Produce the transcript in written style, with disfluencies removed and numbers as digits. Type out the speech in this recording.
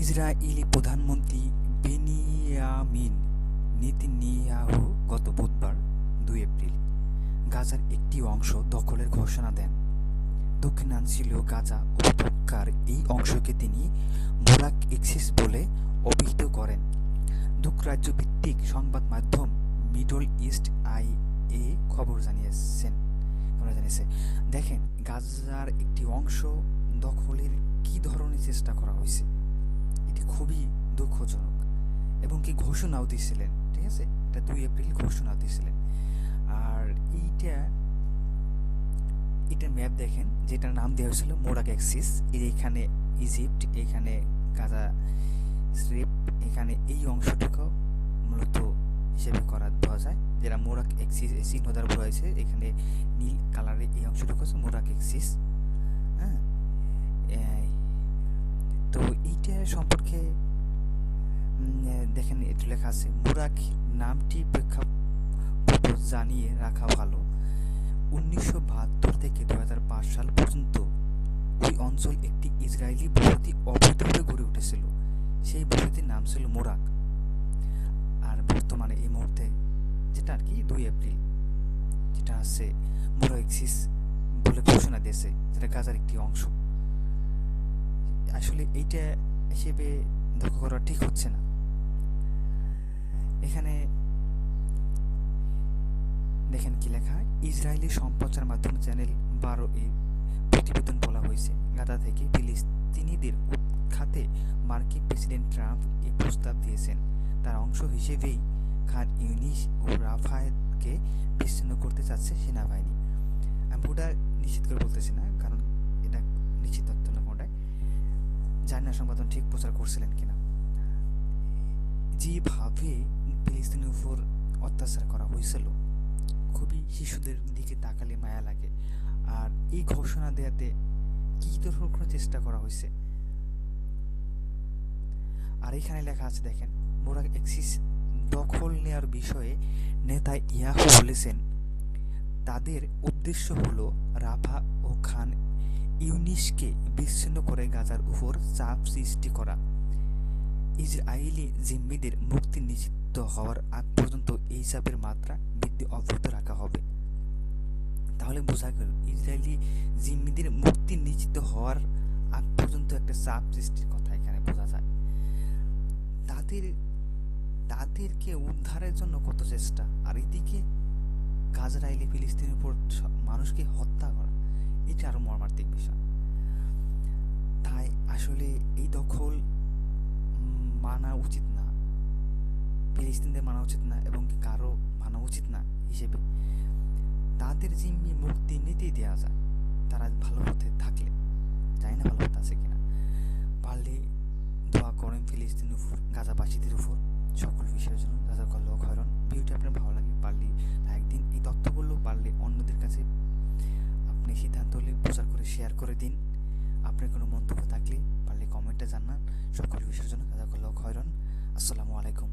Israeli প্রধানমন্ত্রী Benjamin Netanyahu গত বুধবার ২ এপ্রিল গাজার একটি অংশ দখলের ঘোষণা দেন। দক্ষিণাঞ্চলীয় গাজা উপত্যকার এই অংশকে তিনি মোরাক এক্সিস বলে অভিহিত করেন। যুক্তরাজ্য-ভিত্তিক সংবাদ মাধ্যম মিডল ইস্ট আই এ খবর জানিয়েছে। দেখেন, গাজার একটি অংশ দখলের কী ধরনের চেষ্টা করা হয়েছে, এটি খুবই দুঃখজনক। এবং কি ঘোষণাও দিয়েছিলেন, ঠিক আছে, এটা ২ এপ্রিল ঘোষণা দিয়েছিলেন। আর এটা ম্যাপ দেখেন, যেটার নাম দেওয়া হয়েছিল মোরাক এক্সিস। এখানে ইজিপ্ট, এখানে গাজা স্ট্রিপ, এখানে এই অংশটুকু মূলত হিসেবে দেওয়া যায়, যেটা মোরাক এক্সিস চিহ্ন দ্বারা বলা হয়েছে। এখানে নীল কালারের এই অংশটুকু হচ্ছে মোরাক এক্সিস। হ্যাঁ, তো এইটা সম্পর্কে দেখেন, একটু লেখা আছে মোরাক নামটি প্রেক্ষাপট জানিয়ে রাখা ভালো। ১৯৭২ থেকে ২০০৫ সাল পর্যন্ত ওই অঞ্চল একটি ইসরায়েলি বসতি অবৈধভাবে গড়ে উঠেছিল। সেই বসতির নাম ছিল মোরাক। আর বর্তমানে এই মুহূর্তে যেটা আর কি ২ এপ্রিল, যেটা আছে মোরাক এক্সিস বলে ঘোষণা দিয়েছে, যেটা গাজার একটি অংশ। আসলে এইটা হিসেবে দখল করা ঠিক হচ্ছে না। এখানে দেখেন কি লেখা, ইসরায়েলি সম্প্রচার মাধ্যম চ্যানেল ১২ এ প্রতিবেদন বলা হয়েছে, গাজা থেকে ফিলিস্তিনিদের উৎখাতে মার্কিন প্রেসিডেন্ট ট্রাম্প এই প্রস্তাব দিয়েছেন। তার অংশ হিসেবেই খান ইউনিস ও রাফাহকে বিচ্ছিন্ন করতে চাচ্ছে সেনাবাহিনী। আমি ওটা নিশ্চিত করে বলতেছি না, কারণ এটা নিশ্চিত তথ্য না, ওটাই জানি না সংবাদ ঠিক প্রচার করছিলেন কিনা। যেভাবে ফিলিস্তিনের উপর অত্যাচার করা হয়েছিল, খুবই শিশুদের দিকে তাকালে মায়া লাগে। আর এই ঘোষণা দেওয়াতে কি ধরনের চেষ্টা করা হয়েছে। আর এখানে লেখা আছে দেখেন, মোরাক এক্সিস দখল নেওয়ার বিষয়ে নেতা ইয়াহু বলেছেন, তাদের উদ্দেশ্য হলো রাফা ও খান ইউনিসকে বিচ্ছিন্ন করে গাজার উপর চাপ সৃষ্টি করা। ইসরায়েলি জিম্মিদের মুক্তি নিশ্চিত হওয়ার আগ পর্যন্ত এই চাপের মাত্রা বৃদ্ধি অব্যাহত রাখা হবে। তাহলে বোঝা গেল, ইসরায়েলি জিম্মিদের মুক্তি নিশ্চিত হওয়ার আগ পর্যন্ত একটা চাপ সৃষ্টির কথা এখানে বোঝা যায়। তাদেরকে উদ্ধারের জন্য কত চেষ্টা, আর এদিকে গাজরাইলি ফিলিস্তিনের উপর মানুষকে হত্যা করা, এটা আরো মর্মান্তিক বিষয়। তাই আসলে এই দখল মানা উচিত না, ফিলিস্তিনদের মানা উচিত না, এবং কারো মানা উচিত না। হিসেবে তাদের জিম্মি মুক্তি নিতেই দেওয়া যায়, তারা ভালো পথে থাকলে। জানি না ভালো পথে আছে কিনা। পারলে দোয়া করেন ফিলিস্তিনের উপর, গাজাবাসীদের উপর, সকল বিষয়ের জন্য। জাযাকাল্লাহু খায়রান। ভিডিওটি আপনার ভালো লাগে পারলে লাইক দিন। এই তথ্যগুলো পারলে অন্যদের কাছে আপনি সিদ্ধান্ত হলে প্রচার করে শেয়ার করে দিন। আপনার কোনো মন্তব্য থাকলে পারলে কমেন্টে জানান। সকল বিষয়ের জন্য জাযাকাল্লাহু খায়রান। আসসালামু আলাইকুম।